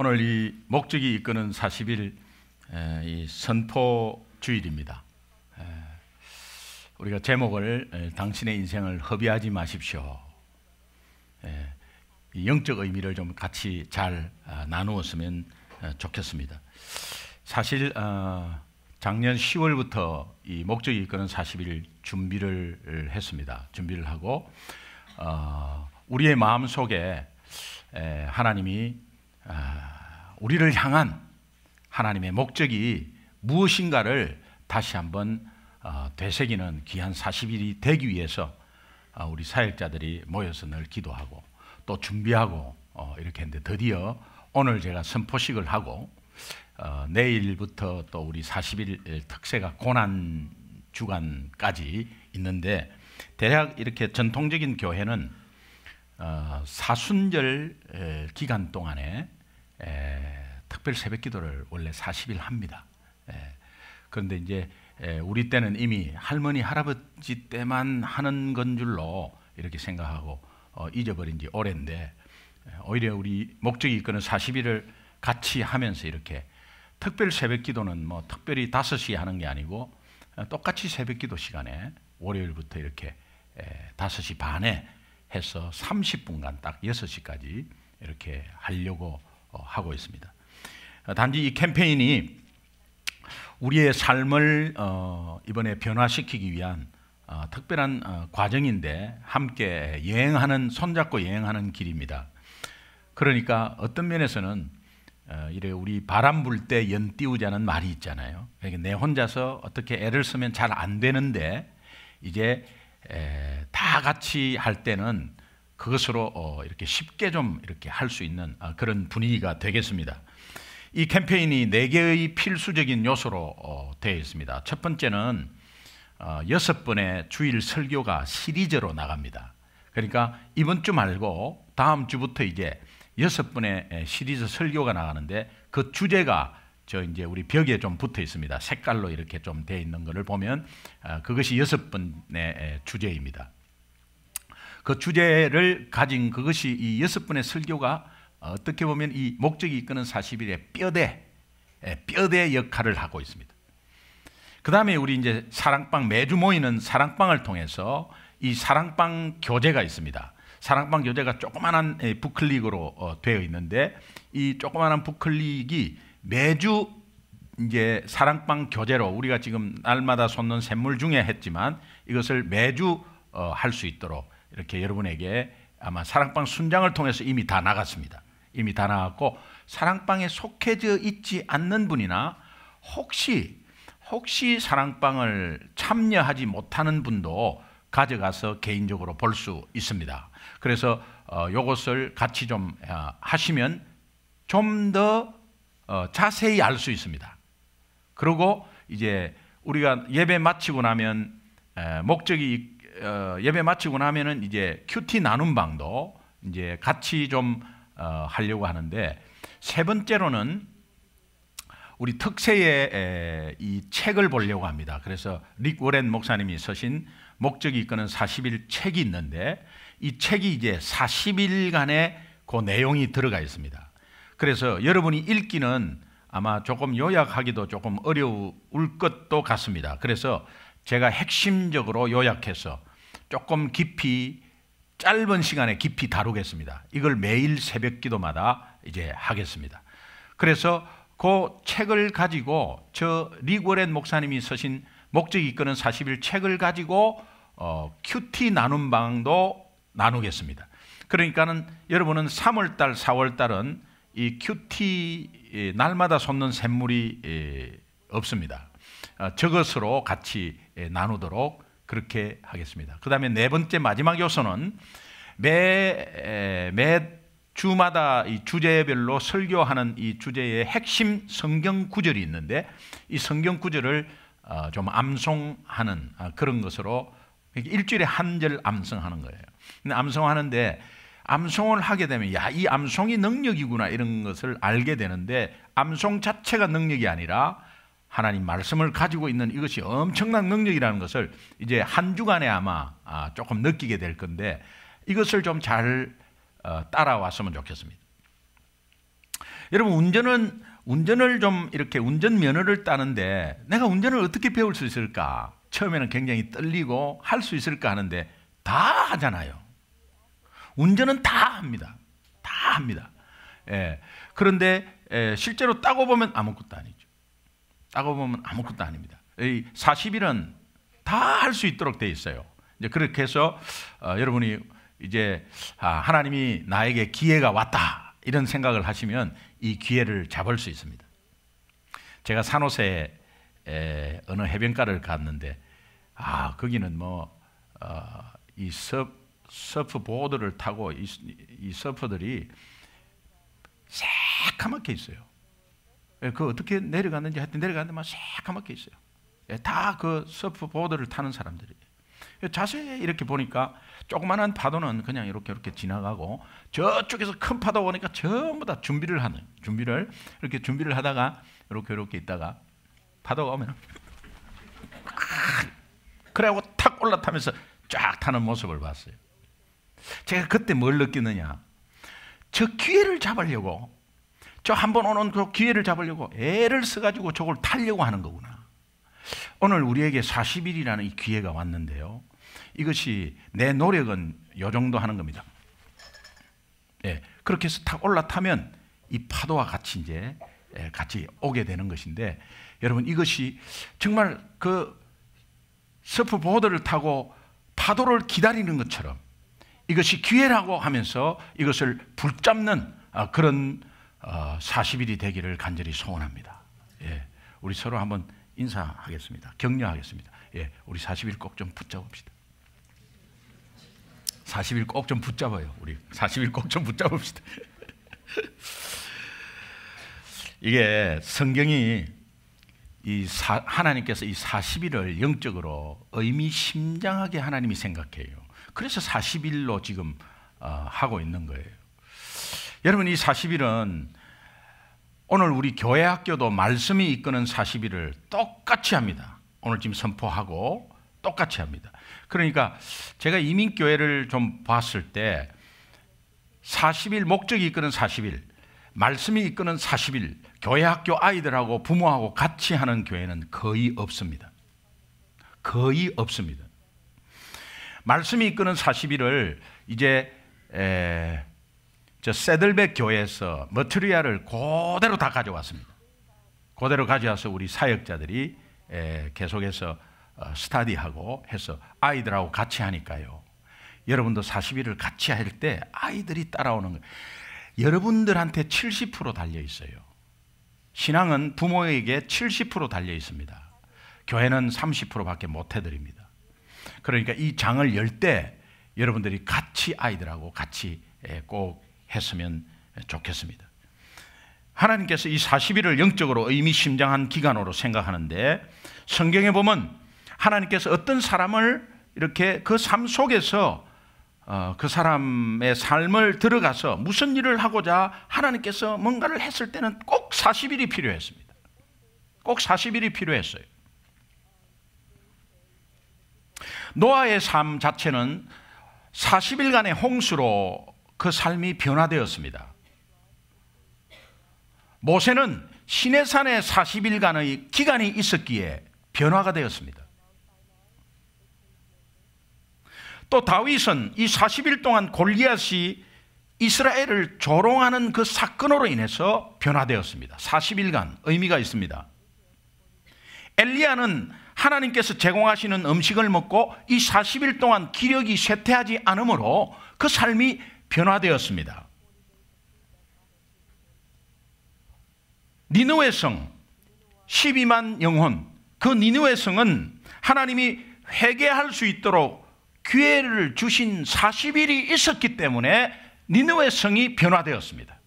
오늘 이 목적이 이끄는 40일 이 선포 주일입니다. 우리가 제목을 당신의 인생을 허비하지 마십시오. 이 영적 의미를 좀 같이 잘 나누었으면 좋겠습니다. 사실 작년 10월부터 이 목적이 이끄는 40일 준비를 했습니다. 준비를 하고 우리의 마음 속에 하나님이 우리를 향한 하나님의 목적이 무엇인가를 다시 한번 되새기는 귀한 40일이 되기 위해서 우리 사역자들이 모여서 늘 기도하고 또 준비하고 이렇게 했는데, 드디어 오늘 제가 선포식을 하고 내일부터 또 우리 40일 특세가 고난 주간까지 있는데, 대략 이렇게 전통적인 교회는 사순절 기간 동안에 특별 새벽 기도를 원래 40일 합니다. 그런데 이제 우리 때는 이미 할머니 할아버지 때만 하는 건 줄로 이렇게 생각하고 잊어버린 지 오래인데, 오히려 우리 목적이 이끄는 40일을 같이 하면서 이렇게 특별 새벽 기도는 뭐 특별히 5시에 하는 게 아니고 똑같이 새벽 기도 시간에 월요일부터 이렇게 5시 반에 해서 30분간 딱 6시까지 이렇게 하려고 하고 있습니다. 단지 이 캠페인이 우리의 삶을 이번에 변화시키기 위한 특별한 과정인데, 함께 여행하는, 손잡고 여행하는 길입니다. 그러니까 어떤 면에서는 이래 우리 바람 불 때 연 띄우자는 말이 있잖아요. 그러니까 내 혼자서 어떻게 애를 쓰면 잘 안 되는데, 이제 다 같이 할 때는 그것으로 이렇게 쉽게 좀 이렇게 할 수 있는 그런 분위기가 되겠습니다. 이 캠페인이 4개의 필수적인 요소로 되어 있습니다. 첫 번째는 6번의 주일 설교가 시리즈로 나갑니다. 그러니까 이번 주 말고 다음 주부터 이제 6번의 시리즈 설교가 나가는데, 그 주제가 이제 우리 벽에 좀 붙어 있습니다. 색깔로 이렇게 좀 되어 있는 것을 보면 그것이 6번의 주제입니다. 그 주제를 가진 그것이 이 6번의 설교가 어떻게 보면 이 목적이 이끄는 40일의 뼈대 역할을 하고 있습니다. 그 다음에 우리 이제 사랑방, 매주 모이는 사랑방을 통해서 이 사랑방 교재가 있습니다. 사랑방 교재가 조그만한 부클릭으로 되어 있는데, 이 조그만한 부클릭이 매주 이제 사랑방 교재로, 우리가 지금 날마다 솟는 샘물 중에 했지만 이것을 매주 할 수 있도록 이렇게 여러분에게 아마 사랑방 순장을 통해서 이미 다 나갔습니다. 이미 다 나갔고, 사랑방에 속해져 있지 않는 분이나 혹시 사랑방을 참여하지 못하는 분도 가져가서 개인적으로 볼 수 있습니다. 그래서 이것을 같이 좀 하시면 좀 더 자세히 알 수 있습니다. 그리고 이제 우리가 예배 마치고 나면 예배 마치고 나면은 이제 큐티 나눔 방도 이제 같이 좀 하려고 하는데, 세 번째로는 우리 특세의 이 책을 보려고 합니다. 그래서 릭 워렌 목사님이 쓰신 목적이 이끄는 40일 책이 있는데, 이 책이 이제 40일간의 그 내용이 들어가 있습니다. 그래서 여러분이 읽기는 아마 조금 요약하기도 조금 어려울 것도 같습니다. 그래서 제가 핵심적으로 요약해서 조금 깊이, 짧은 시간에 깊이 다루겠습니다. 이걸 매일 새벽 기도마다 이제 하겠습니다. 그래서 그 책을 가지고 릭 워렌 목사님이 쓰신 목적이 이끄는 40일 책을 가지고 큐티 나눔 방도 나누겠습니다. 그러니까는 여러분은 3월달, 4월달은 이 큐티 날마다 솟는 샘물이 없습니다. 저것으로 같이 나누도록 그렇게 하겠습니다. 그 다음에 네 번째 마지막 요소는 매 주마다 이 주제별로 설교하는 이 주제의 핵심 성경 구절이 있는데, 이 성경 구절을 좀 암송하는 그런 것으로 일주일에 한 절 암송하는 거예요. 근데 암송하는데, 암송을 하게 되면 이 암송이 능력이구나 이런 것을 알게 되는데, 암송 자체가 능력이 아니라 하나님 말씀을 가지고 있는 이것이 엄청난 능력이라는 것을 이제 한 주간에 아마 조금 느끼게 될 건데, 이것을 좀 잘 따라왔으면 좋겠습니다. 여러분, 운전을 좀 이렇게 운전면허를 따는데 내가 운전을 어떻게 배울 수 있을까? 처음에는 굉장히 떨리고 할 수 있을까 하는데 다 하잖아요. 운전은 다 합니다. 다 합니다. 예. 그런데 실제로 따고 보면 아무것도 아니죠. 따고 보면 아무것도 아닙니다. 이 40일은 다 할 수 있도록 돼 있어요. 이제 그렇게 해서 여러분이 이제 하나님이 나에게 기회가 왔다 이런 생각을 하시면 이 기회를 잡을 수 있습니다. 제가 산호세에 어느 해변가를 갔는데 거기는 이 서프 보드를 타고 이 서퍼들이 새카맣게 있어요. 그 어떻게 내려갔는지 하여튼 내려갔는데 막 새카맣게 있어요. 다 그 서프 보드를 타는 사람들이. 자세히 이렇게 보니까 조그만한 파도는 그냥 이렇게 지나가고 저쪽에서 큰 파도 오니까 전부 다 준비를 하다가 이렇게 있다가 파도가 오면 그래고 탁 올라타면서 쫙 타는 모습을 봤어요. 제가 그때 뭘 느끼느냐? 저 기회를 잡으려고, 저 한번 오는 그 기회를 잡으려고 애를 써가지고 저걸 타려고 하는 거구나. 오늘 우리에게 40일이라는 이 기회가 왔는데요. 이것이 내 노력은 요 정도 하는 겁니다. 그렇게 해서 탁 올라타면 이 파도와 같이 이제 같이 오게 되는 것인데, 여러분, 이것이 정말 그 서프보드를 타고 파도를 기다리는 것처럼 이것이 기회라고 하면서 이것을 붙잡는 그런 40일이 되기를 간절히 소원합니다. 우리 서로 한번 인사하겠습니다. 격려하겠습니다. 우리 40일 꼭 좀 붙잡읍시다. 40일 꼭 좀 붙잡아요. 우리 40일 꼭 좀 붙잡읍시다. 이게 성경이 하나님께서 이 40일을 영적으로 의미심장하게 하나님이 생각해요. 그래서 40일로 지금 하고 있는 거예요. 여러분, 이 40일은 오늘 우리 교회 학교도 말씀이 이끄는 40일을 똑같이 합니다. 오늘 지금 선포하고 똑같이 합니다. 그러니까 제가 이민교회를 좀 봤을 때 40일, 목적이 이끄는 40일, 말씀이 이끄는 40일, 교회 학교 아이들하고 부모하고 같이 하는 교회는 거의 없습니다. 거의 없습니다. 말씀이 이끄는 40일을 이제 저 세들백 교회에서 머트리알을 그대로 다 가져왔습니다. 그대로 가져와서 우리 사역자들이 계속해서 스터디하고 해서 아이들하고 같이 하니까요. 여러분도 40일을 같이 할 때 아이들이 따라오는 거예요. 여러분들한테 70% 달려 있어요. 신앙은 부모에게 70% 달려 있습니다. 교회는 30%밖에 못 해드립니다. 그러니까 이 장을 열 때 여러분들이 같이 아이들하고 같이 꼭 했으면 좋겠습니다. 하나님께서 이 40일을 영적으로 의미심장한 기간으로 생각하는데, 성경에 보면 하나님께서 어떤 사람을 이렇게 그 삶 속에서 그 사람의 삶을 들어가서 무슨 일을 하고자 하나님께서 뭔가를 했을 때는 꼭 40일이 필요했습니다. 꼭 40일이 필요했어요. 노아의 삶 자체는 40일간의 홍수로 그 삶이 변화되었습니다. 모세는 시내산에 40일간의 기간이 있었기에 변화가 되었습니다. 또 다윗은 이 40일 동안 골리앗이 이스라엘을 조롱하는 그 사건으로 인해서 변화되었습니다. 40일간 의미가 있습니다. 엘리야는 하나님께서 제공하시는 음식을 먹고 이 40일 동안 기력이 쇠퇴하지 않으므로 그 삶이 변화되었습니다. 니느웨 성 12만 영혼, 그 니느웨 성은 하나님이 회개할 수 있도록 기회를 주신 40일이 있었기 때문에 니느웨 성이 변화되었습니다.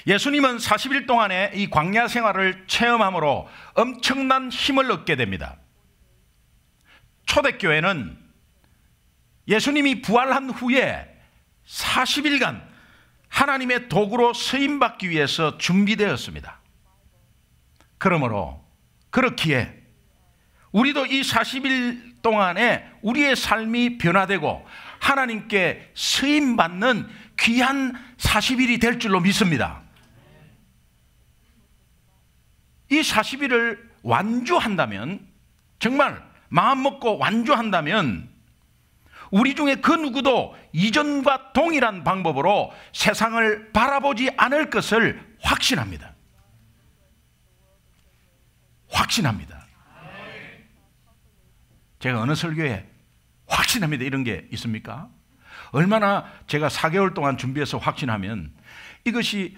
예수님은 40일 동안의 이 광야 생활을 체험함으로 엄청난 힘을 얻게 됩니다. 초대교회는 예수님이 부활한 후에 40일간 하나님의 도구로 쓰임받기 위해서 준비되었습니다. 그러므로 그렇기에 우리도 이 40일 동안에 우리의 삶이 변화되고 하나님께 쓰임받는 귀한 40일이 될 줄로 믿습니다. 이 40일을 완주한다면, 정말 마음 먹고 완주한다면 우리 중에 그 누구도 이전과 동일한 방법으로 세상을 바라보지 않을 것을 확신합니다. 확신합니다. 제가 어느 설교에 확신합니다 이런 게 있습니까? 얼마나 제가 4개월 동안 준비해서 확신하면, 이것이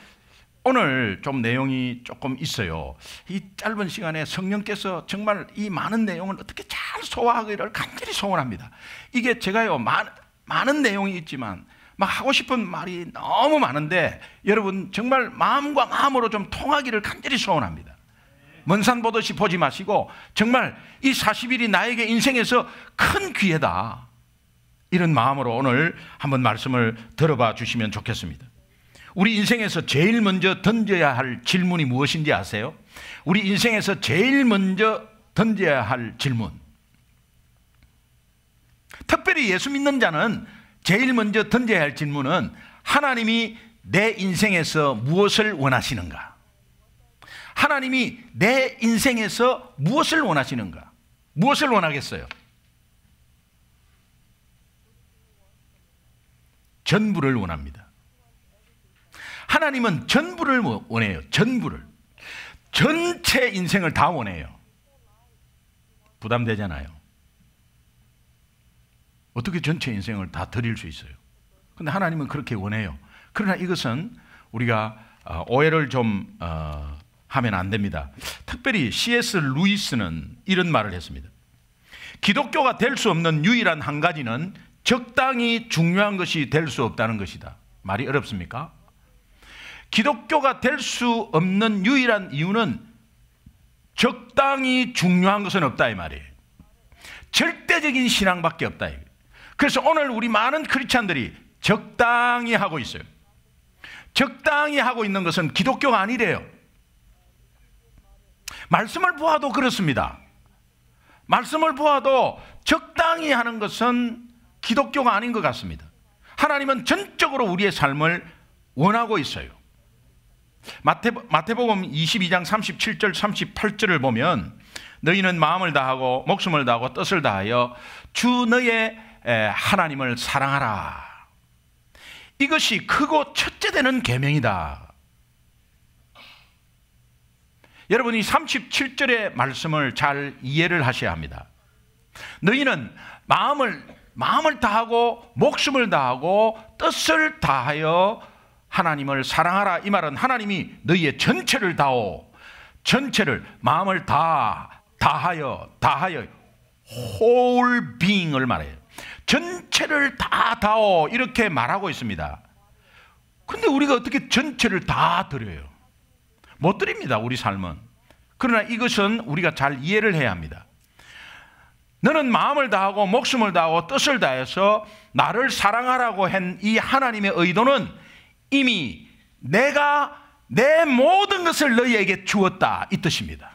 오늘 좀 내용이 조금 있어요. 이 짧은 시간에 성령께서 정말 이 많은 내용을 어떻게 잘 소화하기를 간절히 소원합니다. 이게 제가요 많은 내용이 있지만 막 하고 싶은 말이 너무 많은데, 여러분 정말 마음과 마음으로 좀 통하기를 간절히 소원합니다. 먼 산 보듯이 보지 마시고 정말 이 40일이 나에게 인생에서 큰 기회다, 이런 마음으로 오늘 한번 말씀을 들어봐 주시면 좋겠습니다. 우리 인생에서 제일 먼저 던져야 할 질문이 무엇인지 아세요? 우리 인생에서 제일 먼저 던져야 할 질문, 특별히 예수 믿는 자는 제일 먼저 던져야 할 질문은 하나님이 내 인생에서 무엇을 원하시는가? 하나님이 내 인생에서 무엇을 원하시는가? 무엇을 원하겠어요? 전부를 원합니다. 하나님은 전부를 원해요. 전부를. 전체 인생을 다 원해요. 부담되잖아요. 어떻게 전체 인생을 다 드릴 수 있어요? 그런데 하나님은 그렇게 원해요. 그러나 이것은 우리가 오해를 좀 하면 안 됩니다. 특별히 C.S. 루이스는 이런 말을 했습니다. 기독교가 될 수 없는 유일한 한 가지는 적당히 중요한 것이 될 수 없다는 것이다. 말이 어렵습니까? 기독교가 될 수 없는 유일한 이유는 적당히 중요한 것은 없다 이 말이에요. 절대적인 신앙밖에 없다. 그래서 오늘 우리 많은 크리스찬들이 적당히 하고 있어요. 적당히 하고 있는 것은 기독교가 아니래요. 말씀을 보아도 그렇습니다. 말씀을 보아도 적당히 하는 것은 기독교가 아닌 것 같습니다. 하나님은 전적으로 우리의 삶을 원하고 있어요. 마태복음 22장 37절 38절을 보면, 너희는 마음을 다하고 목숨을 다하고 뜻을 다하여 주 너의 하나님을 사랑하라. 이것이 크고 첫째 되는 계명이다. 여러분이 37절의 말씀을 잘 이해를 하셔야 합니다. 너희는 마음을 다하고 목숨을 다하고 뜻을 다하여 하나님을 사랑하라. 이 말은 하나님이 너희의 전체를 다오, 전체를 마음을 다하여 whole being을 말해요. 전체를 다 다오 이렇게 말하고 있습니다. 근데 우리가 어떻게 전체를 다 드려요? 못 드립니다, 우리 삶은. 그러나 이것은 우리가 잘 이해를 해야 합니다. 너는 마음을 다하고 목숨을 다하고 뜻을 다해서 나를 사랑하라고 한 이 하나님의 의도는 이미 내가 내 모든 것을 너희에게 주었다, 이 뜻입니다.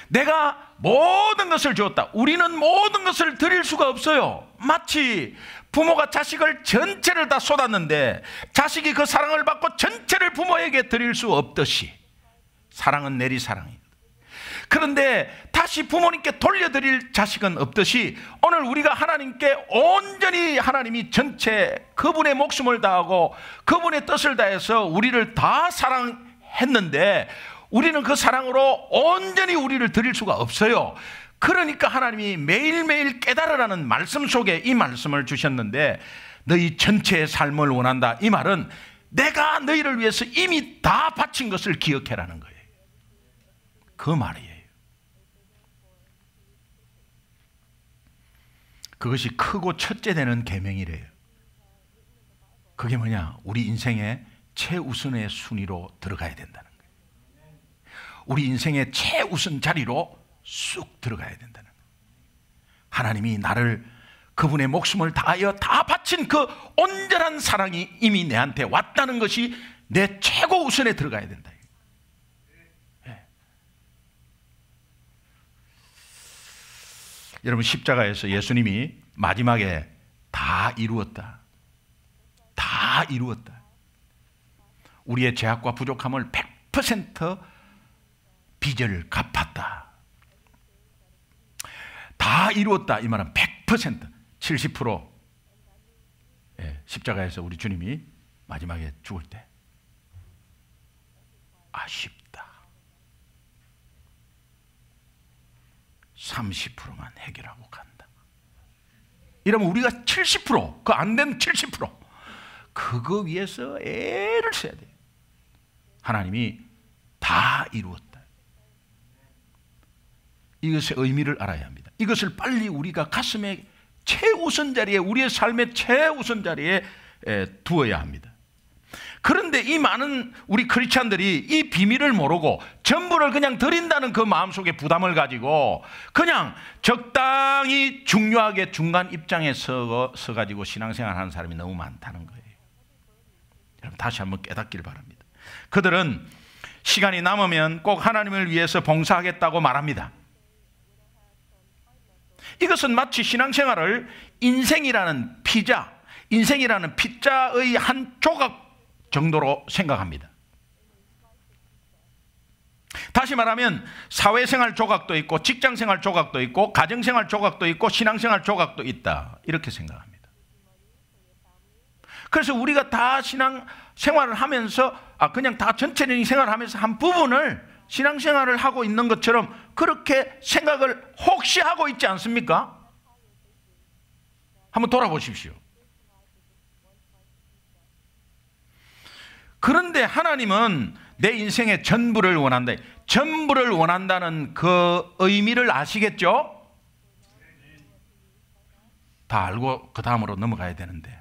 내가 모든 것을 주었다. 우리는 모든 것을 드릴 수가 없어요. 마치 부모가 자식을 전체를 다 쏟았는데 자식이 그 사랑을 받고 전체를 부모에게 드릴 수 없듯이, 사랑은 내리사랑이에요. 그런데 다시 부모님께 돌려드릴 자식은 없듯이, 오늘 우리가 하나님께 온전히 하나님이 전체 그분의 목숨을 다하고 그분의 뜻을 다해서 우리를 다 사랑했는데 우리는 그 사랑으로 온전히 우리를 드릴 수가 없어요. 그러니까 하나님이 매일매일 깨달으라는 말씀 속에 이 말씀을 주셨는데, 너희 전체의 삶을 원한다. 이 말은 내가 너희를 위해서 이미 다 바친 것을 기억해라는 거예요. 그 말이에요. 그것이 크고 첫째 되는 계명이래요. 그게 뭐냐? 우리 인생의 최우선의 순위로 들어가야 된다는 거예요. 우리 인생의 최우선 자리로 쑥 들어가야 된다는 거예요. 하나님이 나를 그분의 목숨을 다하여 다 바친 그 온전한 사랑이 이미 내한테 왔다는 것이 내 최고 우선에 들어가야 된다. 여러분, 십자가에서 예수님이 마지막에 다 이루었다. 다 이루었다. 우리의 죄악과 부족함을 100% 빚을 갚았다. 다 이루었다. 이 말은 100%, 70%. 예, 십자가에서 우리 주님이 마지막에 죽을 때 아쉽다. 30%만 해결하고 간다. 이러면 우리가 70%, 그 안 되면 70%, 그거 위해서 애를 써야 돼요. 하나님이 다 이루었다. 이것의 의미를 알아야 합니다. 이것을 빨리 우리가 가슴에 최우선 자리에, 우리의 삶의 최우선 자리에 두어야 합니다. 그런데 이 많은 우리 크리스찬들이 이 비밀을 모르고 전부를 그냥 드린다는 그 마음속에 부담을 가지고 그냥 적당히 중요하게 중간 입장에 서가지고 신앙생활 하는 사람이 너무 많다는 거예요. 여러분 다시 한번 깨닫기를 바랍니다. 그들은 시간이 남으면 꼭 하나님을 위해서 봉사하겠다고 말합니다. 이것은 마치 신앙생활을 인생이라는 피자, 인생이라는 피자의 한 조각 정도로 생각합니다. 다시 말하면 사회생활 조각도 있고 직장생활 조각도 있고 가정생활 조각도 있고 신앙생활 조각도 있다, 이렇게 생각합니다. 그래서 우리가 다 신앙생활을 하면서 그냥 다 전체적인 생활을 하면서 한 부분을 신앙생활을 하고 있는 것처럼 그렇게 생각을 혹시 하고 있지 않습니까? 한번 돌아보십시오. 그런데 하나님은 내 인생의 전부를 원한다. 전부를 원한다는 그 의미를 아시겠죠? 다 알고 그 다음으로 넘어가야 되는데,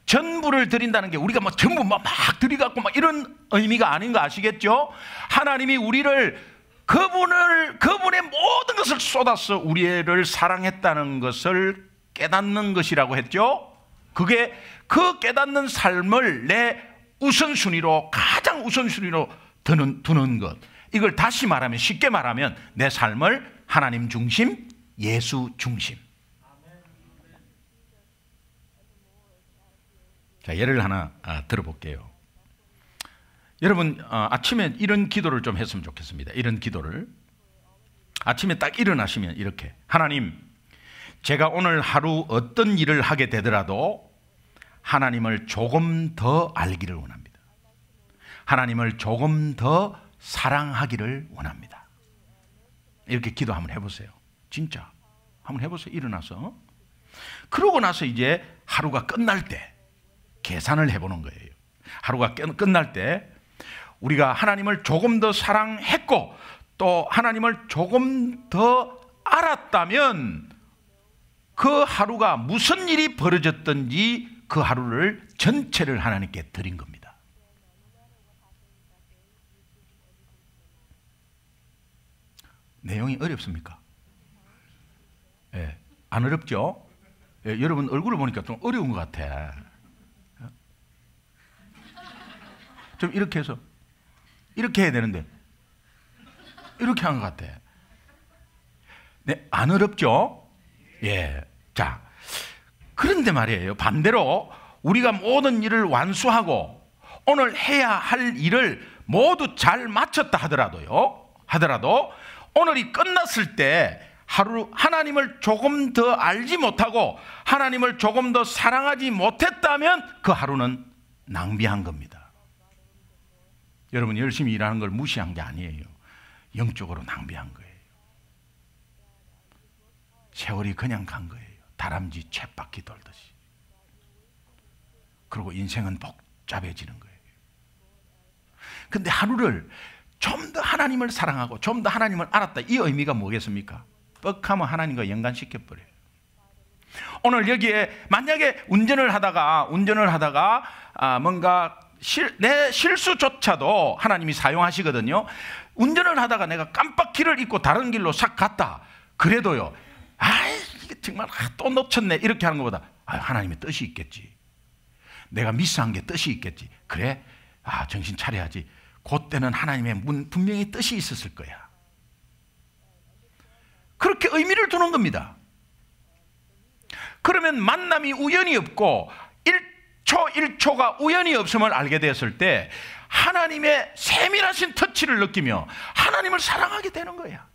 전부를 드린다는 게 우리가 전부 막 드리갖고 이런 의미가 아닌 거 아시겠죠? 하나님이 우리를 그분의 모든 것을 쏟아서 우리를 사랑했다는 것을 깨닫는 것이라고 했죠? 그게 그 깨닫는 삶을 내 우선순위로, 가장 우선순위로 두는 것. 이걸 다시 말하면, 쉽게 말하면 내 삶을 하나님 중심, 예수 중심. 자, 예를 하나 들어볼게요. 여러분 아침에 이런 기도를 좀 했으면 좋겠습니다. 이런 기도를 아침에 딱 일어나시면 이렇게: 하나님, 제가 오늘 하루 어떤 일을 하게 되더라도 하나님을 조금 더 알기를 원합니다. 하나님을 조금 더 사랑하기를 원합니다. 이렇게 기도 한번 해보세요. 진짜 한번 해보세요. 일어나서. 그러고 나서 이제 하루가 끝날 때 계산을 해보는 거예요. 하루가 끝날 때 우리가 하나님을 조금 더 사랑했고 또 하나님을 조금 더 알았다면 그 하루가 무슨 일이 벌어졌든지 그 하루를 전체를 하나님께 드린 겁니다. 내용이 어렵습니까? 예, 안 어렵죠? 예, 여러분 얼굴을 보니까 좀 어려운 것 같아. 좀 이렇게 해서 이렇게 해야 되는데 이렇게 한 것 같아. 네, 안 어렵죠? 예. 자, 그런데 말이에요, 반대로 우리가 모든 일을 완수하고 오늘 해야 할 일을 모두 잘 마쳤다 하더라도 오늘이 끝났을 때 하나님을 조금 더 알지 못하고 하나님을 조금 더 사랑하지 못했다면 그 하루는 낭비한 겁니다. 여러분 열심히 일하는 걸 무시한 게 아니에요. 영적으로 낭비한 거예요. 세월이 그냥 간 거예요. 다람쥐 쳇바퀴 돌듯이. 그리고 인생은 복잡해지는 거예요. 근데 하루를 좀 더 하나님을 사랑하고 좀 더 하나님을 알았다, 이 의미가 뭐겠습니까? 뻑하면 하나님과 연관시켜버려요. 오늘 여기에 만약에 운전을 하다가 뭔가 내 실수조차도 하나님이 사용하시거든요. 운전을 하다가 내가 깜빡키를 잊고 다른 길로 싹 갔다. 그래도요, 이게 정말 또 놓쳤네, 이렇게 하는 것보다 하나님의 뜻이 있겠지. 내가 미스한 게 뜻이 있겠지. 그래, 정신 차려야지. 그때는 하나님의 분명히 뜻이 있었을 거야. 그렇게 의미를 두는 겁니다. 그러면 만남이 우연이 없고 1초 1초가 우연이 없음을 알게 되었을 때 하나님의 세밀하신 터치를 느끼며 하나님을 사랑하게 되는 거야.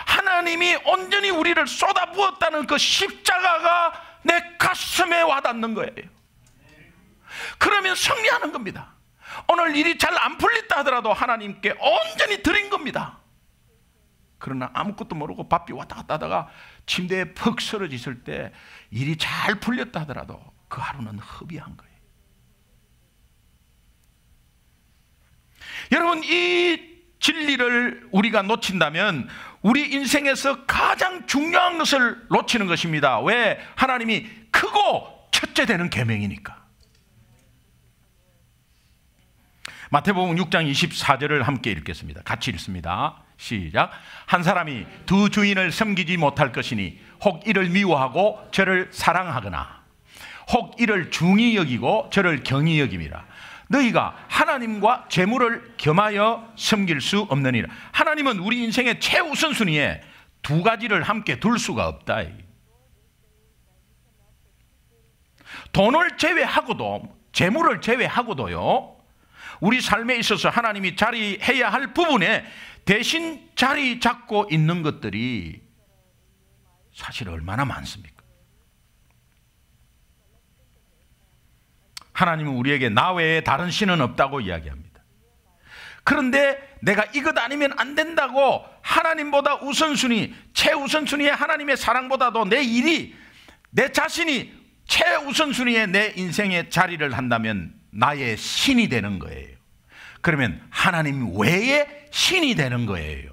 하나님이 온전히 우리를 쏟아부었다는 그 십자가가 내 가슴에 와닿는 거예요. 그러면 승리하는 겁니다. 오늘 일이 잘 안 풀렸다 하더라도 하나님께 온전히 드린 겁니다. 그러나 아무것도 모르고 바삐 왔다 갔다 하다가 침대에 퍽 쓰러졌을 때 일이 잘 풀렸다 하더라도 그 하루는 허비한 거예요. 여러분, 이 진리를 우리가 놓친다면 우리 인생에서 가장 중요한 것을 놓치는 것입니다. 왜? 하나님이 크고 첫째 되는 계명이니까. 마태복음 6장 24절을 함께 읽겠습니다. 같이 읽습니다. 시작. 한 사람이 두 주인을 섬기지 못할 것이니 혹 이를 미워하고 저를 사랑하거나 혹 이를 중히 여기고 저를 경히 여김이라. 너희가 하나님과 재물을 겸하여 섬길 수 없느니라. 하나님은 우리 인생의 최우선순위에 두 가지를 함께 둘 수가 없다. 돈을 제외하고도, 재물을 제외하고도요, 우리 삶에 있어서 하나님이 자리해야 할 부분에 대신 자리 잡고 있는 것들이 사실 얼마나 많습니까? 하나님은 우리에게 나 외에 다른 신은 없다고 이야기합니다. 그런데 내가 이것 아니면 안 된다고 하나님보다 우선순위, 최우선순위에 하나님의 사랑보다도 내 일이, 내 자신이 최우선순위에 내 인생에 자리를 한다면 나의 신이 되는 거예요. 그러면 하나님 외에 신이 되는 거예요.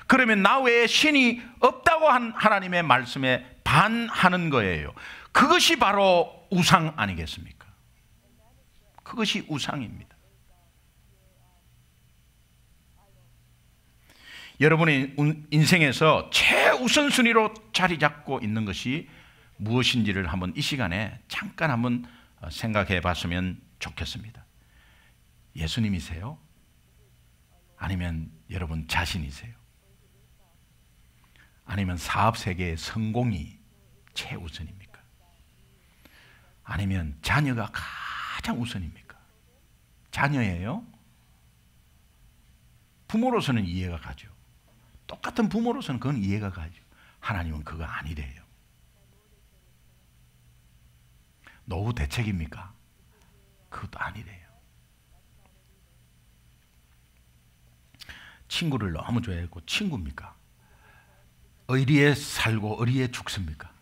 그러면 나 외에 신이 없다고 한 하나님의 말씀에 반하는 거예요. 그것이 바로 우상 아니겠습니까? 그것이 우상입니다. 여러분의 인생에서 최우선순위로 자리 잡고 있는 것이 무엇인지를 한번 이 시간에 잠깐 한번 생각해 봤으면 좋겠습니다. 예수님이세요? 아니면 여러분 자신이세요? 아니면 사업 세계의 성공이 최우선입니까? 아니면 자녀가 가장 우선입니까? 자녀예요? 부모로서는 이해가 가죠. 똑같은 부모로서는 그건 이해가 가죠. 하나님은 그거 아니래요. 노후 대책입니까? 그것도 아니래요. 친구를 너무 좋아했고 친구입니까? 의리에 살고 의리에 죽습니까?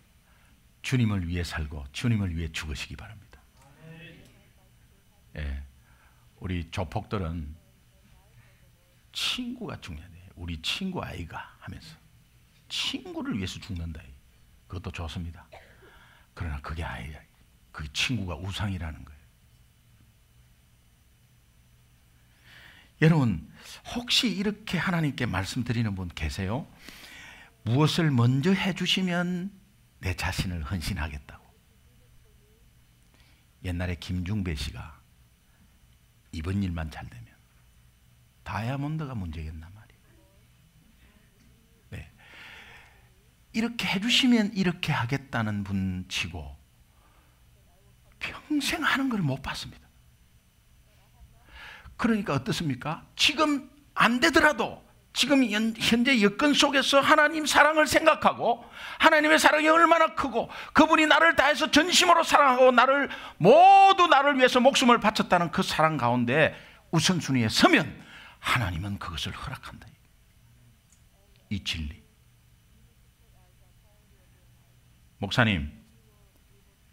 주님을 위해 살고 주님을 위해 죽으시기 바랍니다. 예, 우리 조폭들은 친구가 중요해요. 우리 친구 아이가 하면서 친구를 위해서 죽는다. 그것도 좋습니다. 그러나 그게 아니에요. 그 친구가 우상이라는 거예요. 여러분, 혹시 이렇게 하나님께 말씀드리는 분 계세요? 무엇을 먼저 해주시면 내 자신을 헌신하겠다고. 옛날에 김중배 씨가 이번 일만 잘 되면 다이아몬드가 문제겠나 말이에요. 네. 이렇게 해주시면 이렇게 하겠다는 분 치고 평생 하는 걸 못 봤습니다. 그러니까 어떻습니까? 지금 안 되더라도 지금 현재 여건 속에서 하나님 사랑을 생각하고 하나님의 사랑이 얼마나 크고 그분이 나를 다해서 전심으로 사랑하고 모두 나를 위해서 목숨을 바쳤다는 그 사랑 가운데 우선순위에 서면 하나님은 그것을 허락한다. 이 진리. 목사님,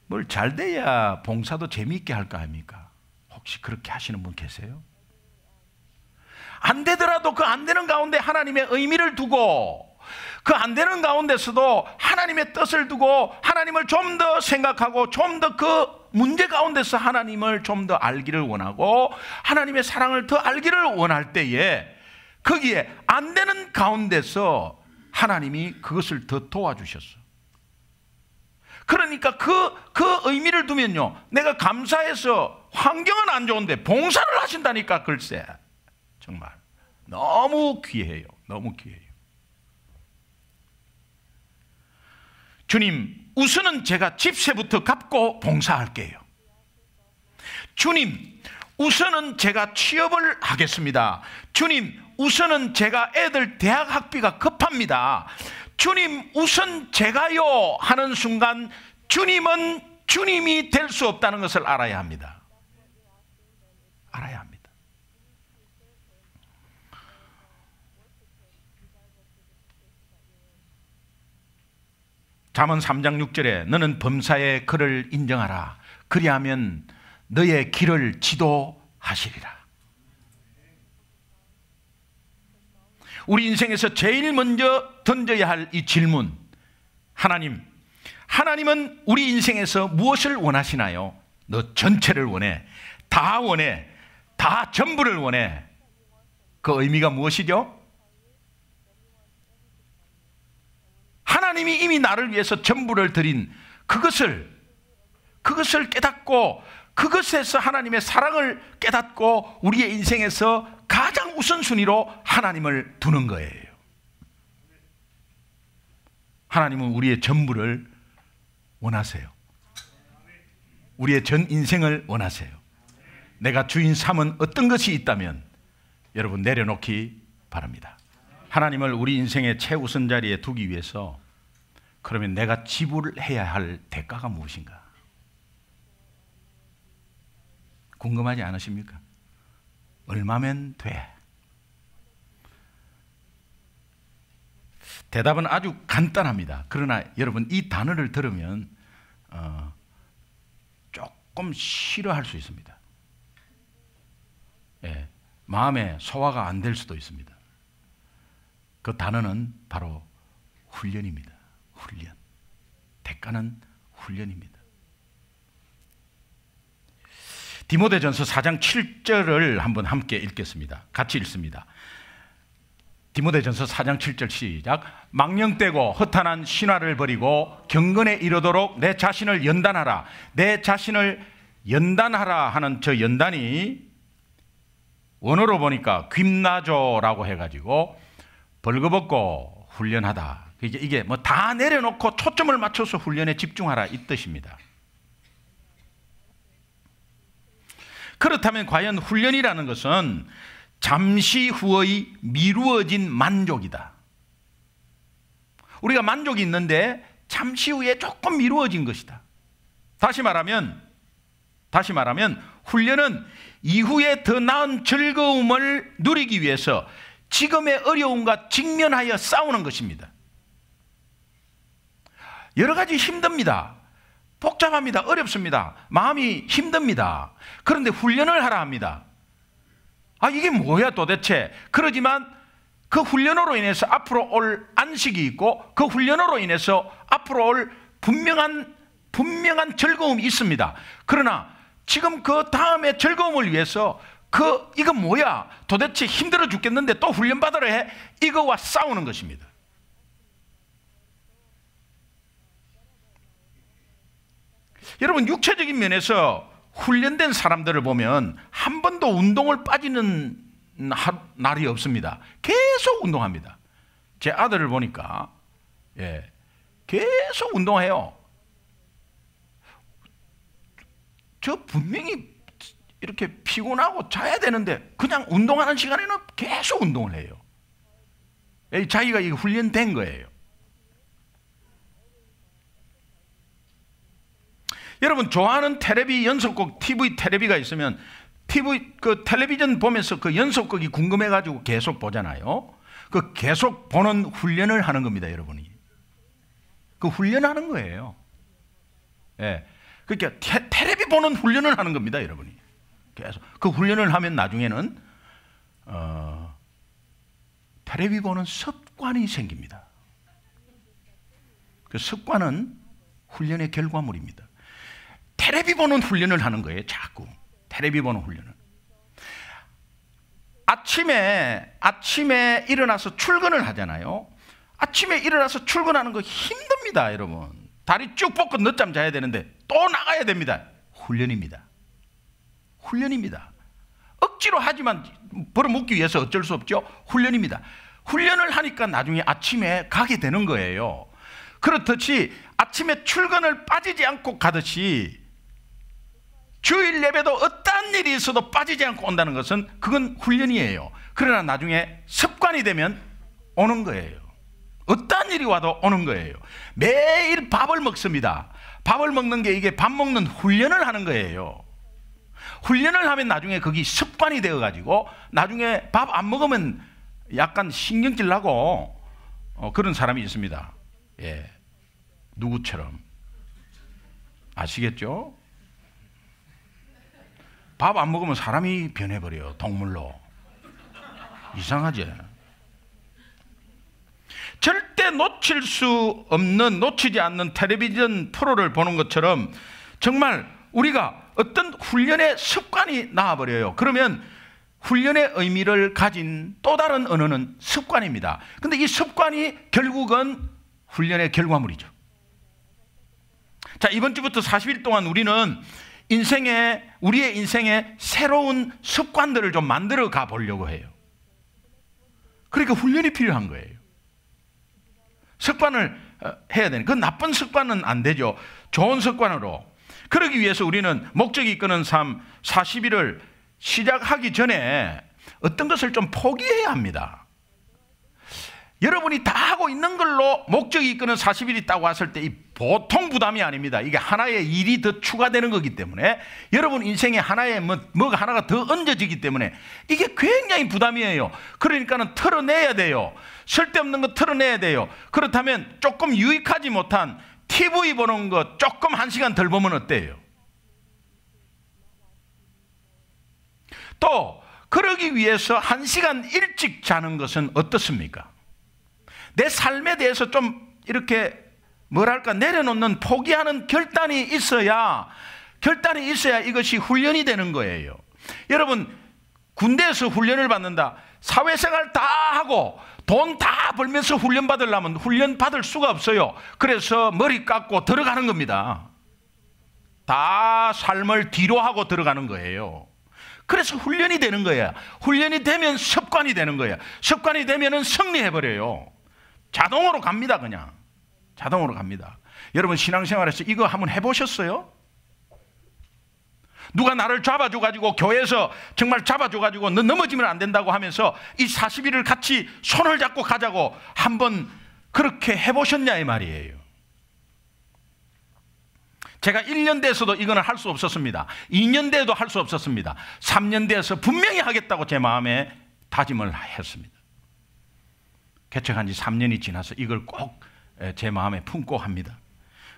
뭘 잘 돼야 봉사도 재미있게 할까 합니까? 혹시 그렇게 하시는 분 계세요? 안 되더라도 그 안 되는 가운데 하나님의 의미를 두고 그 안 되는 가운데서도 하나님의 뜻을 두고 하나님을 좀 더 생각하고 좀 더 그 문제 가운데서 하나님을 좀 더 알기를 원하고 하나님의 사랑을 더 알기를 원할 때에 거기에 안 되는 가운데서 하나님이 그것을 더 도와주셨어. 그러니까 그 의미를 두면요, 내가 감사해서 환경은 안 좋은데 봉사를 하신다니까. 글쎄 정말 너무 귀해요. 너무 귀해요. 주님, 우선은 제가 집세부터 갚고 봉사할게요. 주님, 우선은 제가 취업을 하겠습니다. 주님, 우선은 제가 애들 대학 학비가 급합니다. 주님, 우선 제가요 하는 순간 주님은 주님이 될 수 없다는 것을 알아야 합니다. 알아야 합니다. 잠언 3장 6절에 너는 범사의 그를 인정하라. 그리하면 너의 길을 지도하시리라. 우리 인생에서 제일 먼저 던져야 할 이 질문, 하나님은 우리 인생에서 무엇을 원하시나요? 너 전체를 원해? 다 원해? 다 전부를 원해? 그 의미가 무엇이죠? 하나님이 이미 나를 위해서 전부를 드린 그것을 깨닫고, 그것에서 하나님의 사랑을 깨닫고 우리의 인생에서 가장 우선순위로 하나님을 두는 거예요. 하나님은 우리의 전부를 원하세요. 우리의 전 인생을 원하세요. 내가 주인 삼은 어떤 것이 있다면 여러분 내려놓기 바랍니다. 하나님을 우리 인생의 최우선 자리에 두기 위해서 그러면 내가 지불해야 할 대가가 무엇인가? 궁금하지 않으십니까? 얼마면 돼? 대답은 아주 간단합니다. 그러나 여러분 이 단어를 들으면 조금 싫어할 수 있습니다. 예, 마음에 소화가 안 될 수도 있습니다. 그 단어는 바로 훈련입니다. 훈련. 대가는 훈련입니다. 디모데전서 4장 7절을 한번 함께 읽겠습니다. 같이 읽습니다. 디모데전서 4장 7절 시작. 망령되고 허탄한 신화를 버리고 경건에 이르도록 내 자신을 연단하라. 내 자신을 연단하라 하는 저 연단이 원어로 보니까 귀나조라고 해가지고 벌거벗고 훈련하다. 이게 뭐 다 내려놓고 초점을 맞춰서 훈련에 집중하라 이 뜻입니다. 그렇다면 과연 훈련이라는 것은 잠시 후의 미루어진 만족이다. 우리가 만족이 있는데 잠시 후에 조금 미루어진 것이다. 다시 말하면 훈련은 이후에 더 나은 즐거움을 누리기 위해서 지금의 어려움과 직면하여 싸우는 것입니다. 여러 가지 힘듭니다. 복잡합니다. 어렵습니다. 마음이 힘듭니다. 그런데 훈련을 하라 합니다. 이게 뭐야 도대체? 그러지만 그 훈련으로 인해서 앞으로 올 안식이 있고 그 훈련으로 인해서 앞으로 올 분명한 즐거움이 있습니다. 그러나 지금 그 다음에 즐거움을 위해서 이건 뭐야? 도대체 힘들어 죽겠는데 또 훈련받으러 해? 이거와 싸우는 것입니다. 여러분 육체적인 면에서 훈련된 사람들을 보면 한 번도 운동을 빠지는 날이 없습니다. 계속 운동합니다. 제 아들을 보니까 계속 운동해요. 저 분명히 이렇게 피곤하고 자야 되는데 그냥 운동하는 시간에는 계속 운동을 해요. 자기가 이게 훈련된 거예요. 여러분 좋아하는 텔레비 연속극 TV 텔레비가 있으면 텔레비전 보면서 그 연속극이 궁금해가지고 계속 보잖아요. 그 계속 보는 훈련을 하는 겁니다, 여러분이. 그 훈련하는 거예요. 그러니까 텔레비 보는 훈련을 하는 겁니다, 여러분이. 계속 그 훈련을 하면 나중에는 텔레비 보는 습관이 생깁니다. 그 습관은 훈련의 결과물입니다. 텔레비 보는 훈련을 하는 거예요. 자꾸 텔레비 보는 훈련을. 아침에 일어나서 출근을 하잖아요. 아침에 일어나서 출근하는 거 힘듭니다, 여러분. 다리 쭉 뻗고 늦잠 자야 되는데 또 나가야 됩니다. 훈련입니다. 억지로 하지만 벌어먹기 위해서 어쩔 수 없죠. 훈련입니다. 훈련을 하니까 나중에 아침에 가게 되는 거예요. 그렇듯이 아침에 출근을 빠지지 않고 가듯이 주일 예배도 어떠한 일이 있어도 빠지지 않고 온다는 것은 그건 훈련이에요. 그러나 나중에 습관이 되면 오는 거예요. 어떠한 일이 와도 오는 거예요. 매일 밥을 먹습니다. 밥을 먹는 게 이게 밥 먹는 훈련을 하는 거예요. 훈련을 하면 나중에 그게 습관이 되어가지고 나중에 밥 안 먹으면 약간 신경질 나고 그런 사람이 있습니다. 예, 누구처럼 아시겠죠? 밥 안 먹으면 사람이 변해버려요. 동물로. 이상하지? 절대 놓칠 수 없는, 놓치지 않는 텔레비전 프로를 보는 것처럼 정말 우리가 어떤 훈련의 습관이 나와버려요. 그러면 훈련의 의미를 가진 또 다른 언어는 습관입니다. 근데 이 습관이 결국은 훈련의 결과물이죠. 자, 이번 주부터 40일 동안 우리는 우리의 인생에 새로운 습관들을 좀 만들어 가 보려고 해요. 그러니까 훈련이 필요한 거예요. 습관을 해야 되는, 그 나쁜 습관은 안 되죠. 좋은 습관으로. 그러기 위해서 우리는 목적이 이끄는 삶 40일을 시작하기 전에 어떤 것을 좀 포기해야 합니다. 여러분이 다 하고 있는 걸로 목적이 이끄는 40일이 있다고 했을 때 이 보통 부담이 아닙니다. 이게 하나의 일이 더 추가되는 거기 때문에 여러분 인생에 하나의 뭐가 하나가 더 얹어지기 때문에 이게 굉장히 부담이에요. 그러니까는 털어내야 돼요. 쓸데없는 거 털어내야 돼요. 그렇다면 조금 유익하지 못한 TV 보는 거 조금 1시간 덜 보면 어때요? 또 그러기 위해서 1시간 일찍 자는 것은 어떻습니까? 내 삶에 대해서 좀 이렇게 뭐랄까 내려놓는, 포기하는 결단이 있어야 이것이 훈련이 되는 거예요. 여러분, 군대에서 훈련을 받는다. 사회생활 다 하고 돈 다 벌면서 훈련 받으려면 훈련 받을 수가 없어요. 그래서 머리 깎고 들어가는 겁니다. 다 삶을 뒤로 하고 들어가는 거예요. 그래서 훈련이 되는 거야. 훈련이 되면 습관이 되는 거야. 습관이 되면은 승리해버려요. 자동으로 갑니다. 그냥 자동으로 갑니다. 여러분 신앙생활에서 이거 한번 해보셨어요? 누가 나를 잡아줘가지고 교회에서 정말 잡아줘가지고 너 넘어지면 안 된다고 하면서 이 40일을 같이 손을 잡고 가자고 한번 그렇게 해보셨냐 이 말이에요. 제가 1년 돼서도 이거는 할 수 없었습니다. 2년 돼도 할 수 없었습니다. 3년 돼서 분명히 하겠다고 제 마음에 다짐을 했습니다. 개척한 지 3년이 지나서 이걸 꼭 제 마음에 품고 합니다.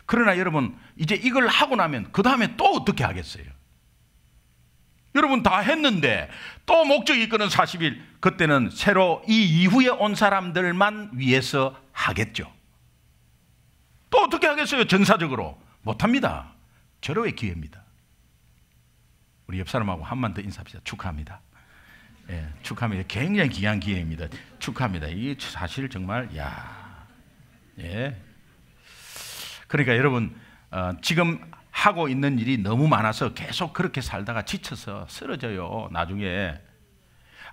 그러나 여러분 이제 이걸 하고 나면 그 다음에 또 어떻게 하겠어요? 여러분 다 했는데 또 목적이 이끄는 40일, 그때는 새로 이 이후에 온 사람들만 위해서 하겠죠. 또 어떻게 하겠어요? 정사적으로 못합니다. 절호의 기회입니다. 우리 옆 사람하고 한 번 더 인사합시다. 축하합니다. 예, 축하합니다. 굉장히 귀한 기회입니다. 축하합니다. 이게 사실 정말 예. 그러니까 여러분 지금 하고 있는 일이 너무 많아서 계속 그렇게 살다가 지쳐서 쓰러져요. 나중에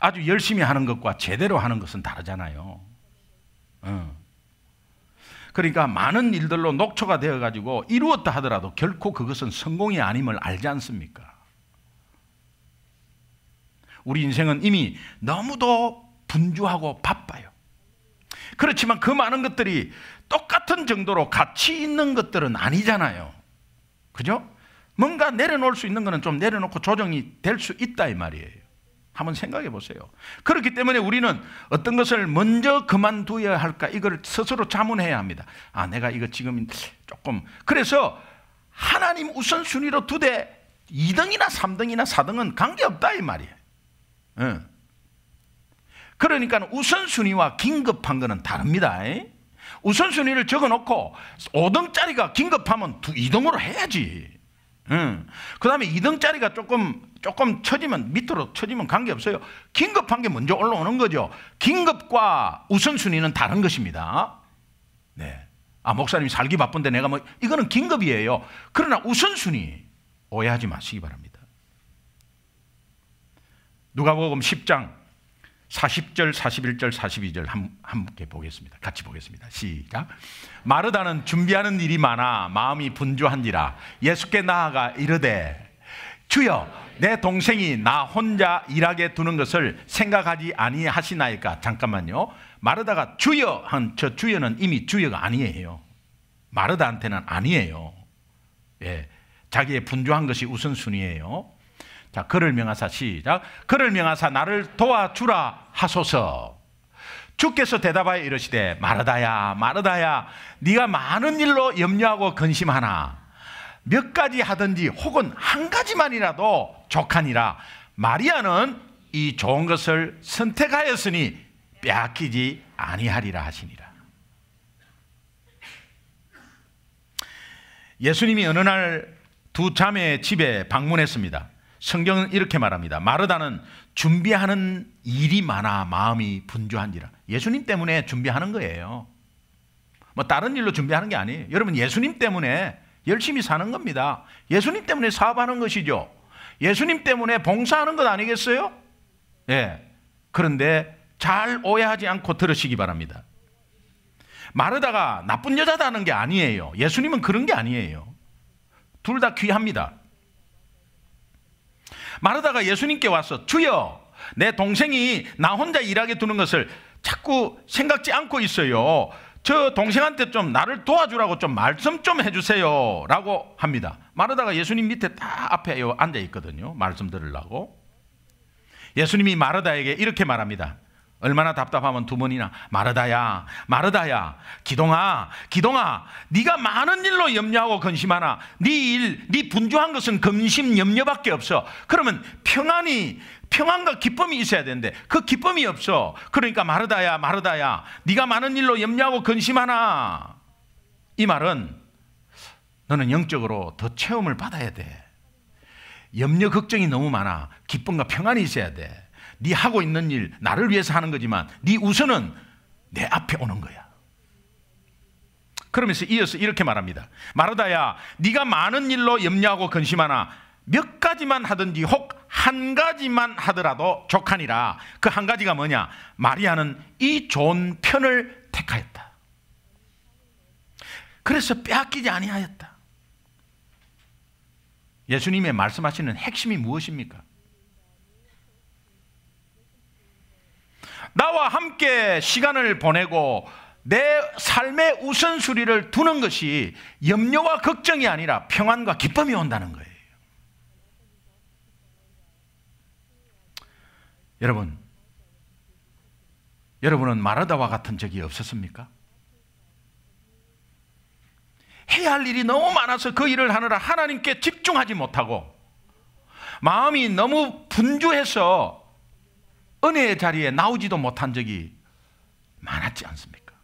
아주 열심히 하는 것과 제대로 하는 것은 다르잖아요. 그러니까 많은 일들로 녹초가 되어가지고 이루었다 하더라도 결코 그것은 성공이 아님을 알지 않습니까? 우리 인생은 이미 너무도 분주하고 바빠요. 그렇지만 그 많은 것들이 똑같은 정도로 가치 있는 것들은 아니잖아요. 그죠? 뭔가 내려놓을 수 있는 것은 좀 내려놓고 조정이 될 수 있다 이 말이에요. 한번 생각해 보세요. 그렇기 때문에 우리는 어떤 것을 먼저 그만둬야 할까 이걸 스스로 자문해야 합니다. 아, 내가 이거 지금 조금, 그래서 하나님 우선순위로 두되 2등이나 3등이나 4등은 관계없다 이 말이에요. 그러니까 우선순위와 긴급한 것은 다릅니다. 우선순위를 적어놓고 5등짜리가 긴급하면 2등으로 해야지. 그 다음에 2등짜리가 조금 처지면, 밑으로 처지면 관계없어요. 긴급한 게 먼저 올라오는 거죠. 긴급과 우선순위는 다른 것입니다. 네. 아, 목사님이 살기 바쁜데 내가 이거는 긴급이에요. 그러나 우선순위 오해하지 마시기 바랍니다. 누가복음 10장 40절, 41절, 42절 함께 보겠습니다. 같이 보겠습니다. 시작. 마르다는 준비하는 일이 많아 마음이 분주한지라 예수께 나아가 이르되 주여 내 동생이 나 혼자 일하게 두는 것을 생각하지 아니하시나이까. 잠깐만요. 마르다가 주여 한 저 주여는 이미 주여가 아니에요. 마르다한테는 아니에요. 예, 자기의 분주한 것이 우선순위예요. 자, 그를 명하사 시작. 그를 명하사 나를 도와주라 하소서. 주께서 대답하여 이르시되 마르다야 마르다야 네가 많은 일로 염려하고 근심하나 몇 가지 하든지 혹은 한 가지만이라도 족하니라. 마리아는 이 좋은 것을 선택하였으니 빼앗기지 아니하리라 하시니라. 예수님이 어느 날 두 자매의 집에 방문했습니다. 성경은 이렇게 말합니다. 마르다는 준비하는 일이 많아 마음이 분주한지라. 예수님 때문에 준비하는 거예요. 뭐 다른 일로 준비하는 게 아니에요. 여러분, 예수님 때문에 열심히 사는 겁니다. 예수님 때문에 사업하는 것이죠. 예수님 때문에 봉사하는 것 아니겠어요? 예. 그런데 잘 오해하지 않고 들으시기 바랍니다. 마르다가 나쁜 여자다는 게 아니에요. 예수님은 그런 게 아니에요. 둘 다 귀합니다. 마르다가 예수님께 와서 주여 내 동생이 나 혼자 일하게 두는 것을 자꾸 생각지 않고 있어요. 저 동생한테 좀 나를 도와주라고 좀 말씀 좀 해주세요 라고 합니다. 마르다가 예수님 밑에 딱 앞에 앉아 있거든요. 말씀 들으려고. 예수님이 마르다에게 이렇게 말합니다. 얼마나 답답하면 두 번이나 마르다야 마르다야 기동아 기동아 네가 많은 일로 염려하고 근심하나 네 분주한 것은 근심 염려밖에 없어. 그러면 평안과 기쁨이 있어야 되는데 그 기쁨이 없어. 그러니까 마르다야 마르다야 네가 많은 일로 염려하고 근심하나. 이 말은 너는 영적으로 더 체험을 받아야 돼. 염려 걱정이 너무 많아. 기쁨과 평안이 있어야 돼. 네 하고 있는 일 나를 위해서 하는 거지만 네 우선은 내 앞에 오는 거야. 그러면서 이어서 이렇게 말합니다. 마르다야 네가 많은 일로 염려하고 근심하나 몇 가지만 하든지 혹 한 가지만 하더라도 족하니라. 그 한 가지가 뭐냐? 마리아는 이 좋은 편을 택하였다. 그래서 빼앗기지 아니하였다. 예수님의 말씀하시는 핵심이 무엇입니까? 나와 함께 시간을 보내고 내 삶의 우선순위를 두는 것이 염려와 걱정이 아니라 평안과 기쁨이 온다는 거예요. 여러분은 마르다와 같은 적이 없었습니까? 해야 할 일이 너무 많아서 그 일을 하느라 하나님께 집중하지 못하고 마음이 너무 분주해서 은혜의 자리에 나오지도 못한 적이 많았지 않습니까?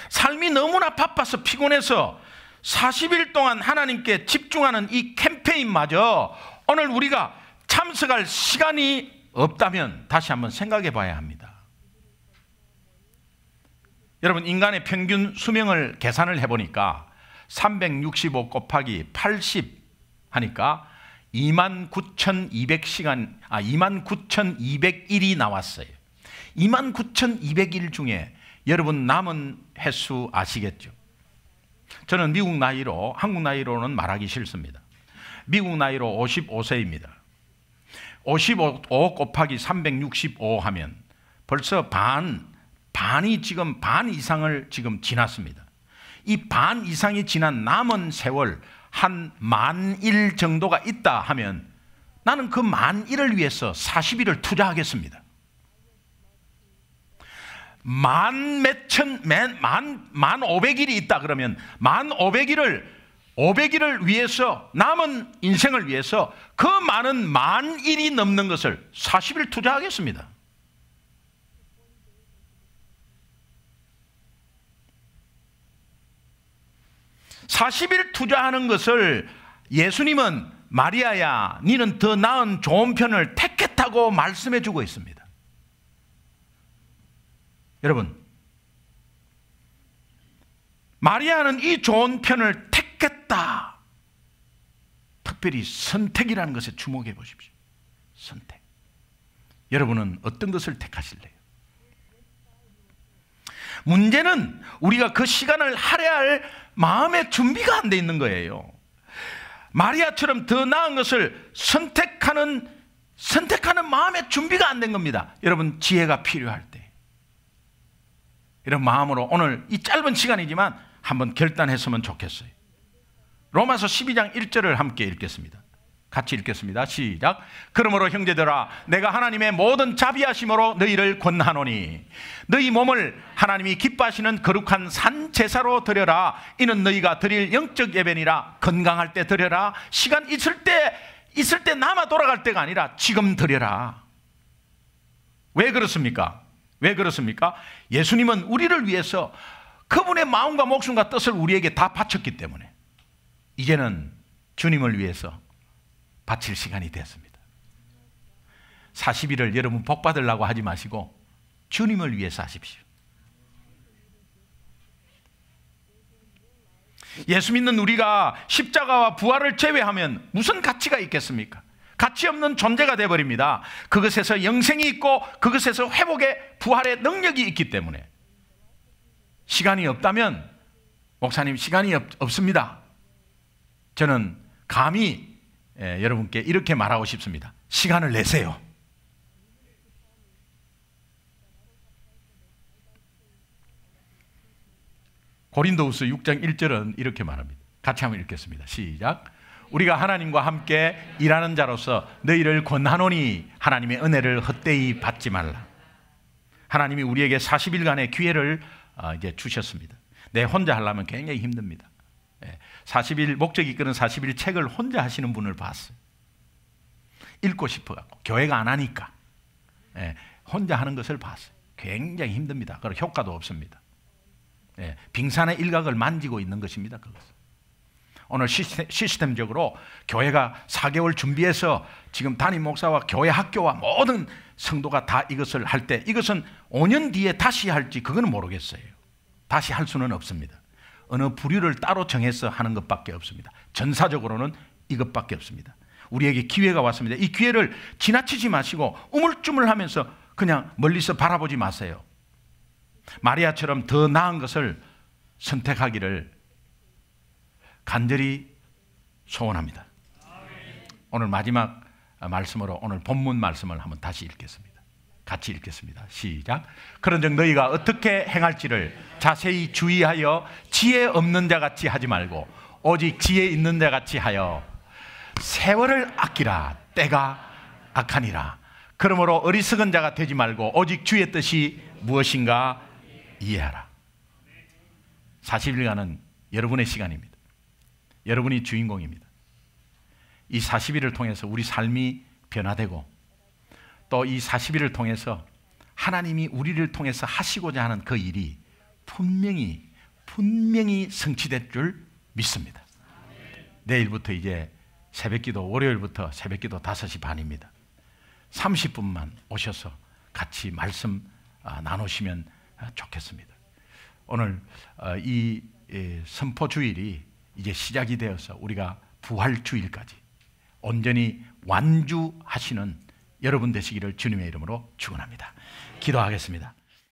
삶이 너무나 바빠서 피곤해서 40일 동안 하나님께 집중하는 이 캠페인마저 오늘 우리가 참석할 시간이 없다면 다시 한번 생각해 봐야 합니다. 여러분, 인간의 평균 수명을 계산을 해보니까 365 곱하기 80 하니까 29,200시간, 29,200일이 나왔어요. 29,200일 중에 여러분 남은 횟수 아시겠죠? 저는 미국 나이로, 한국 나이로는 말하기 싫습니다. 미국 나이로 55세입니다. 55 곱하기 365 하면 벌써 반이 지금 반 이상을 지금 지났습니다. 이 반 이상이 지난 남은 세월 한 10,000일 정도가 있다 하면 나는 그 10,000일을 위해서 40일을 투자하겠습니다. 1500일이 있다 그러면 500일을 위해서, 남은 인생을 위해서 그 많은 10,000일이 넘는 것을 40일 투자하겠습니다. (40일) 투자하는 것을 예수님은 마리아야 니는 더 나은 좋은 편을 택했다고 말씀해 주고 있습니다. 여러분, 마리아는 이 좋은 편을 택했다. 특별히 선택이라는 것에 주목해 보십시오. 선택. 여러분은 어떤 것을 택하실래요? 문제는 우리가 그 시간을 할애할 마음의 준비가 안 돼 있는 거예요. 마리아처럼 더 나은 것을 선택하는 마음의 준비가 안 된 겁니다. 여러분, 지혜가 필요할 때 이런 마음으로 오늘 이 짧은 시간이지만 한번 결단했으면 좋겠어요. 로마서 12장 1절을 함께 읽겠습니다. 같이 읽겠습니다. 시작. 그러므로 형제들아, 내가 하나님의 모든 자비하심으로 너희를 권하노니 너희 몸을 하나님이 기뻐하시는 거룩한 산 제사로 드려라. 이는 너희가 드릴 영적 예배니라. 건강할 때 드려라. 시간 있을 때 남아 돌아갈 때가 아니라 지금 드려라. 왜 그렇습니까? 왜 그렇습니까? 예수님은 우리를 위해서 그분의 마음과 목숨과 뜻을 우리에게 다 바쳤기 때문에 이제는 주님을 위해서 바칠 시간이 됐습니다. 40일을 여러분 복 받으려고 하지 마시고 주님을 위해서 하십시오. 예수 믿는 우리가 십자가와 부활을 제외하면 무슨 가치가 있겠습니까? 가치 없는 존재가 되어버립니다. 그것에서 영생이 있고 그것에서 회복의 부활의 능력이 있기 때문에 시간이 없다면, 목사님 시간이 없습니다. 저는 감히 여러분께 이렇게 말하고 싶습니다. 시간을 내세요. 고린도후서 6장 1절은 이렇게 말합니다. 같이 한번 읽겠습니다. 시작. 우리가 하나님과 함께 일하는 자로서 너희를 권하노니 하나님의 은혜를 헛되이 받지 말라. 하나님이 우리에게 40일간의 기회를 이제 주셨습니다. 내 혼자 하려면 굉장히 힘듭니다. 40일 목적 이끄는 40일 책을 혼자 하시는 분을 봤어요. 읽고 싶어갖고 교회가 안 하니까 혼자 하는 것을 봤어요. 굉장히 힘듭니다. 그리고 효과도 없습니다. 빙산의 일각을 만지고 있는 것입니다. 그것은. 오늘 시스템적으로 교회가 4개월 준비해서 지금 담임 목사와 교회 학교와 모든 성도가 다 이것을 할 때, 이것은 5년 뒤에 다시 할지 그거는 모르겠어요. 다시 할 수는 없습니다. 어느 부류를 따로 정해서 하는 것밖에 없습니다. 전사적으로는 이것밖에 없습니다. 우리에게 기회가 왔습니다. 이 기회를 지나치지 마시고 우물쭈물하면서 그냥 멀리서 바라보지 마세요. 마리아처럼 더 나은 것을 선택하기를 간절히 소원합니다. 오늘 마지막 말씀으로 오늘 본문 말씀을 한번 다시 읽겠습니다. 같이 읽겠습니다. 시작. 그런즉 너희가 어떻게 행할지를 자세히 주의하여 지혜 없는 자 같이 하지 말고 오직 지혜 있는 자 같이 하여 세월을 아끼라. 때가 악하니라. 그러므로 어리석은 자가 되지 말고 오직 주의 뜻이 무엇인가 이해하라. 40일간은 여러분의 시간입니다. 여러분이 주인공입니다. 이 40일을 통해서 우리 삶이 변화되고 또 이 40일을 통해서 하나님이 우리를 통해서 하시고자 하는 그 일이 분명히 성취될 줄 믿습니다. 내일부터 이제 새벽기도, 월요일부터 새벽기도 5시 반입니다. 30분만 오셔서 같이 말씀 나누시면 좋겠습니다. 오늘 이 선포주일이 이제 시작이 되어서 우리가 부활주일까지 온전히 완주하시는 여러분 되시기를 주님의 이름으로 축원합니다. 기도하겠습니다.